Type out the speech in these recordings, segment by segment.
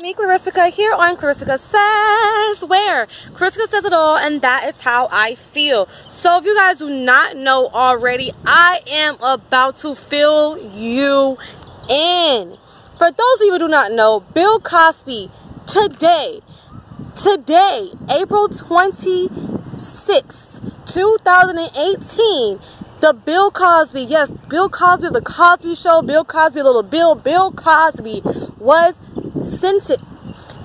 Me, Clarissa, here on Clarissa Says, where Clarissa says it all, and that is how I feel. So if you guys do not know already, I am about to fill you in. For those of you who do not know, Bill Cosby, today, April 26th, 2018, the Bill Cosby, yes, Bill Cosby of the Cosby Show, Bill Cosby, Little Bill Cosby was sentenced.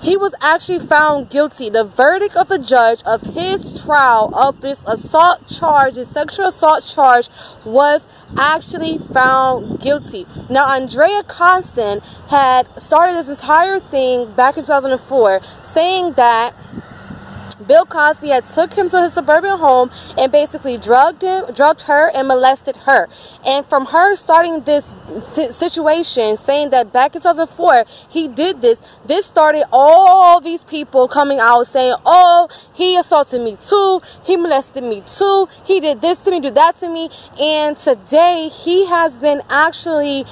He was actually found guilty. The verdict of the judge of his trial of this assault charge, this sexual assault charge, was actually found guilty. Now, Andrea Constant had started this entire thing back in 2004, saying that Bill Cosby had took him to his suburban home and basically drugged her and molested her. And from her starting this situation, saying that back in 2004 he did this started all these people coming out saying, oh, he assaulted me too, he molested me too, he did this to me, did that to me. And today he has been actually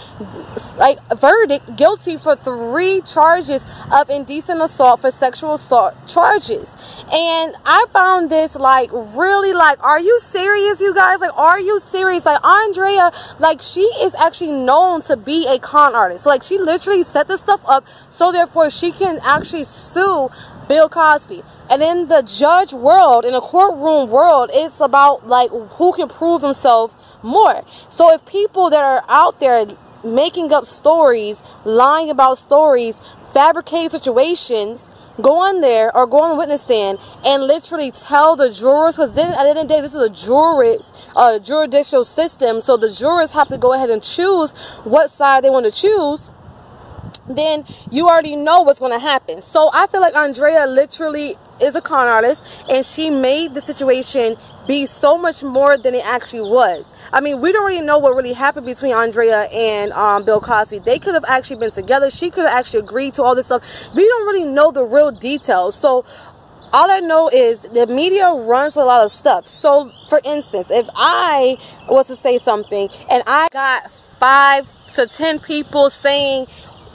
verdict guilty for 3 charges of indecent assault for sexual assault charges. And I found this really are you serious, you guys? Are you serious? Andrea, she is actually known to be a con artist. So she literally set this stuff up so therefore she can actually sue Bill Cosby. And in the judge world, in the courtroom world, it's about who can prove himself more. So if people that are out there making up stories, lying about stories, fabricating situations, go on there or go on the witness stand and literally tell the jurors, because then at the end of the day, this is a juridical system, so the jurors have to go ahead and choose what side they want to choose, then you already know what's going to happen. So I feel like Andrea literally is a con artist, and she made the situation be so much more than it actually was. I mean, we don't really know what really happened between Andrea and Bill Cosby. They could have actually been together. She could have actually agreed to all this stuff. We don't really know the real details. So all I know is the media runs a lot of stuff. So for instance, if I was to say something and I got 5 to 10 people saying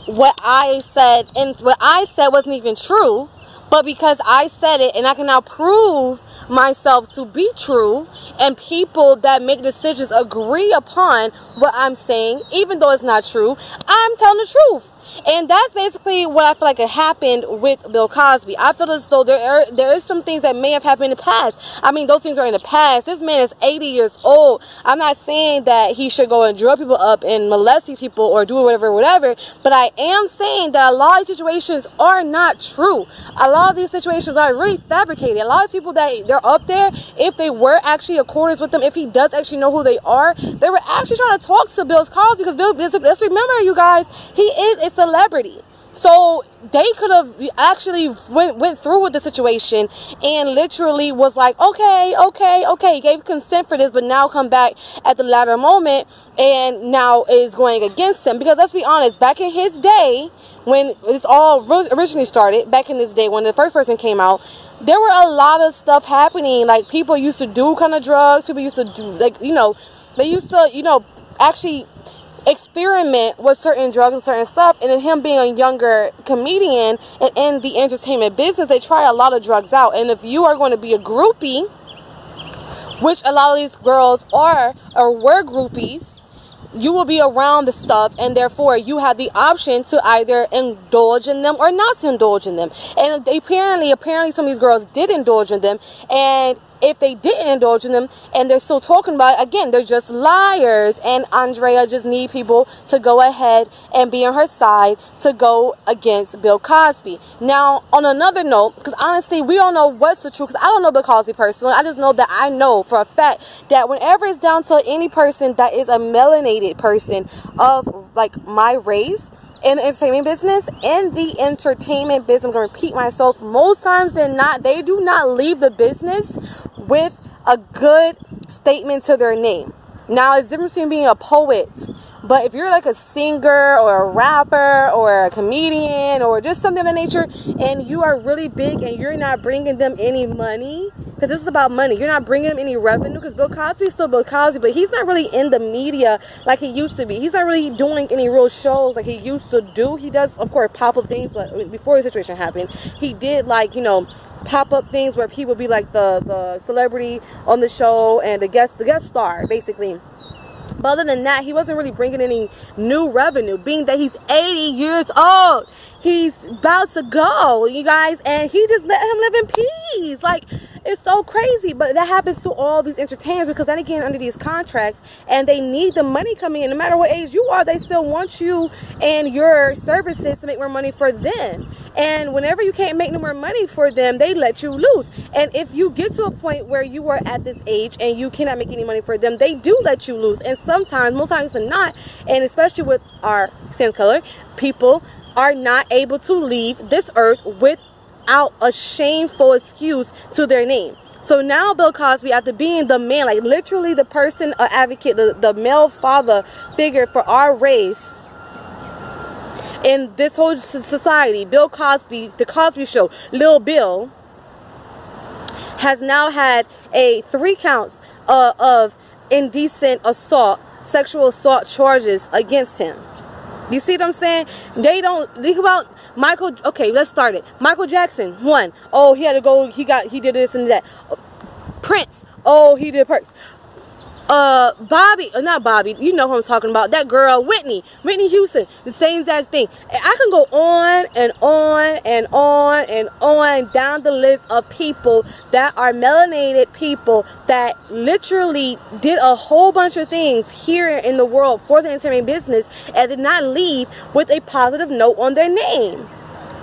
what I said, and what I said wasn't even true, but because I said it and I can now prove myself to be true, and people that make decisions agree upon what I'm saying, even though it's not true, I'm telling the truth. And that's basically what I feel like it happened with Bill Cosby. I feel as though there is some things that may have happened in the past. I mean, those things are in the past. This man is 80 years old. I'm not saying that he should go and drug people up and molest these people or do whatever. But I am saying that a lot of situations are not true. A lot of these situations are really fabricated. A lot of people that they're up there, if they were actually accordance with them, if he does actually know who they are, they were actually trying to talk to Bill Cosby, because let's remember, you guys, he is a celebrity. So they could have actually went through with the situation and literally was like, okay, gave consent for this, but now come back at the latter moment and now is going against him. Because let's be honest, back in his day, when this all originally started, back in this day when the first person came out, there were a lot of stuff happening. People used to do kind of drugs. People used to do, they used to, actually experiment with certain drugs and certain stuff. And then him being a younger comedian and in the entertainment business, they try a lot of drugs out. And if you are going to be a groupie, which a lot of these girls are or were groupies, you will be around the stuff, and therefore you have the option to either indulge in them or not to indulge in them. And apparently some of these girls did indulge in them, and if they didn't indulge in them and they're still talking about it, again, they're just liars. And Andrea just need people to go ahead and be on her side to go against Bill Cosby. Now, on another note, because honestly, we don't know what's the truth, because I don't know Bill Cosby personally. I just know that I know for a fact that whenever it's down to any person that is a melanated person of my race, in the entertainment business, I'm going to repeat myself, most times than not, they do not leave the business with a good statement to their name. Now, it's different between being a poet, but if you're a singer or a rapper or a comedian or just something of that nature, and you are really big and you're not bringing them any money, Because this is about money. You're not bringing him any revenue, because Bill Cosby is still Bill Cosby, but he's not really in the media like he used to be. He's not really doing any real shows like he used to do. He does, of course, pop-up things, but before the situation happened, he did, like, you know, pop-up things where people be like the celebrity on the show and the guest star, basically. But other than that, he wasn't really bringing any new revenue, being that he's 80 years old. He's about to go, you guys, and he just let him live in peace. Like, it's so crazy. But that happens to all these entertainers, because then again, under these contracts, and they need the money coming in. No matter what age you are, they still want you and your services to make more money for them. And whenever you can't make no more money for them, they let you loose. And if you get to a point where you are at this age and you cannot make any money for them, they do let you loose. And sometimes, most times than not, and especially with our skin color, people are not able to leave this earth without a shameful excuse to their name. So now Bill Cosby, after being the man, like literally the person, advocate, the male father figure for our race in this whole society, Bill Cosby, the Cosby Show, Lil Bill, has now had 3 counts of indecent assault, sexual assault charges against him. You see what I'm saying? They don't think about Michael. Okay, let's start it. Michael Jackson, 1. Oh, he had to go. He did this and that. Prince. Oh, he did perks. Not Bobby, you know who I'm talking about, that girl, Whitney Houston, the same exact thing. And I can go on and on and on and on down the list of people that are melanated people that literally did a whole bunch of things here in the world for the entertainment business and did not leave with a positive note on their name.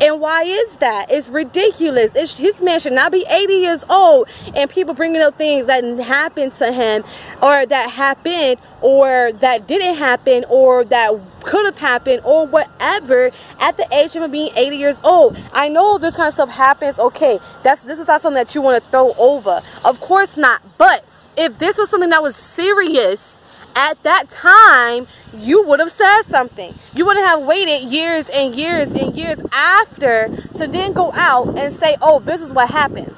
And why is that? It's ridiculous. His man should not be 80 years old and people bringing up things that happened to him, or that happened, or that didn't happen, or that could have happened, or whatever, at the age of him being 80 years old. I know this kind of stuff happens. Okay, this is not something that you want to throw over. Of course not. But if this was something that was serious, at that time, you would have said something. You wouldn't have waited years and years and years after to then go out and say, oh, this is what happened.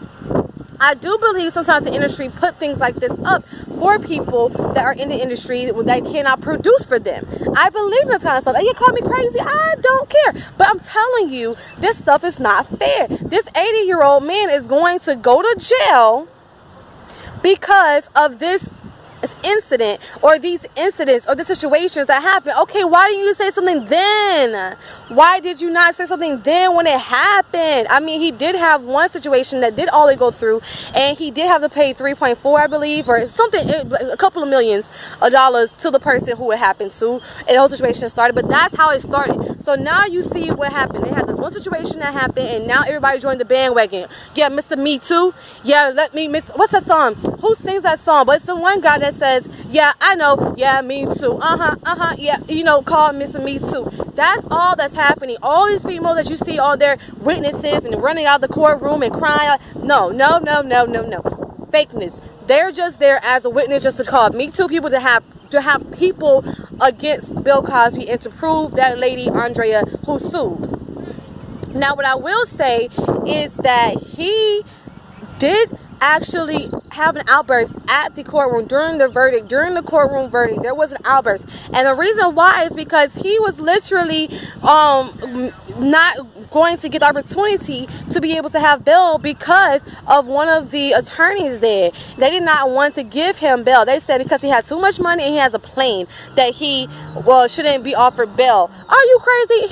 I do believe sometimes the industry put things like this up for people that are in the industry that cannot produce for them. I believe this kind of stuff. And you call me crazy, I don't care. But I'm telling you, this stuff is not fair. This 80-year-old man is going to go to jail because of this incident, or these incidents, or the situations that happen. Okay, why didn't you say something then? Why did you not say something then when it happened? I mean, he did have one situation that did all they go through, and he did have to pay 3.4, I believe, or something, a couple of millions of dollars to the person who it happened to, and the whole situation started. But that's how it started. So now you see what happened. They had this one situation that happened, and now everybody joined the bandwagon. Yeah, Mr. Me Too. Yeah, let me miss. What's that song? Who sings that song? But it's the one guy that says, yeah, I know, yeah, me too, yeah, you know, call Mr. Me Too. That's all that's happening. All these females that you see all their witnesses and running out the courtroom and crying, no, fakeness. They're just there as a witness, just to call Me Too people, to have people against Bill Cosby and to prove that lady Andrea who sued. Now, what I will say is that he did actually have an outburst at the courtroom during the verdict. During the courtroom verdict, there was an outburst, and the reason why is because he was literally not going to get the opportunity to be able to have bail because of one of the attorneys there. They did not want to give him bail. They said because he has too much money and he has a plane that he shouldn't be offered bail. Are you crazy?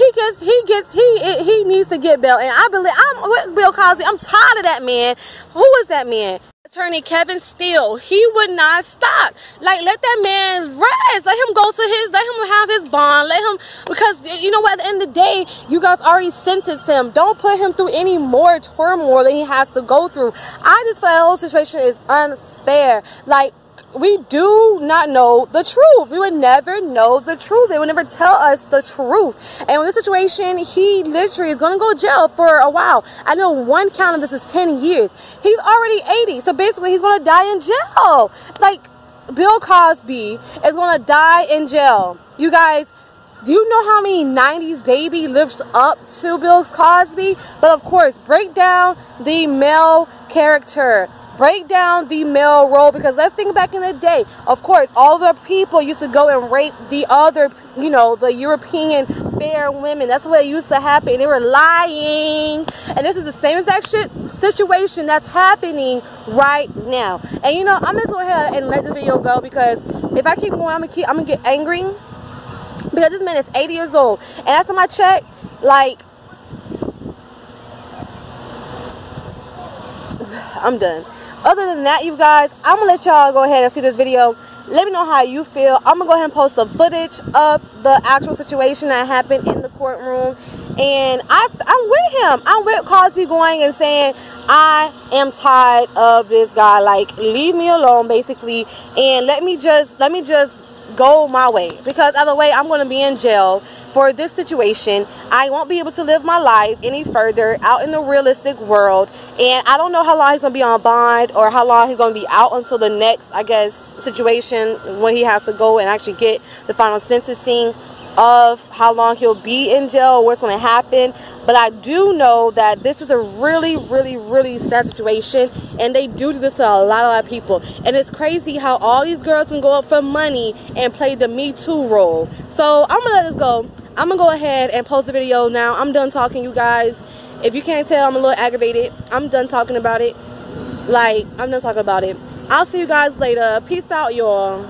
He needs to get bail, and I believe I'm with Bill Cosby. I'm tired of that man. Who is that man? Attorney Kevin Steele. He would not stop. Like, let that man rest. Let him go to let him have his bond. Let him, because you know what, at the end of the day, you guys already sentenced him. Don't put him through any more turmoil than he has to go through. I just feel like the whole situation is unfair. Like, we do not know the truth. We would never know the truth. They would never tell us the truth. And in this situation, he literally is going to go to jail for a while. I know one count of this is 10 years. He's already 80. So basically, he's going to die in jail. Like, Bill Cosby is going to die in jail. You guys, do you know how many 90s baby lives up to Bill Cosby? But of course, break down the male character. break down the male role, because let's think back in the day. Of course, all the people used to go and rape the other, you know, the European fair women. That's what used to happen. They were lying. And this is the same exact situation that's happening right now. And you know, I'm just going to go ahead and let this video go, because if I keep going, I'm gonna get angry, because this man is 80 years old. And last time I checked, like, I'm done. Other than that, you guys, I'm gonna let y'all go ahead and see this video. Let me know how you feel. I'm gonna go ahead and post some footage of the actual situation that happened in the courtroom. And I'm with him. I'm with Cosby going and saying, I am tired of this guy. Like, leave me alone, basically, and let me just go my way, because other way I'm going to be in jail for this situation. I won't be able to live my life any further out in the realistic world, and I don't know how long he's going to be on bond, or how long he's going to be out until the next, I guess, situation when he has to go and actually get the final sentencing of how long he'll be in jail, or what's going to happen. But I do know that this is a really, really, really sad situation, and they do this to a lot of people. And it's crazy how all these girls can go up for money and play the Me Too role. So I'm gonna let this go. I'm gonna go ahead and post the video now. I'm done talking, you guys. If you can't tell, I'm a little aggravated. I'm done talking about it. Like, I'm done talking about it. I'll see you guys later. Peace out, y'all.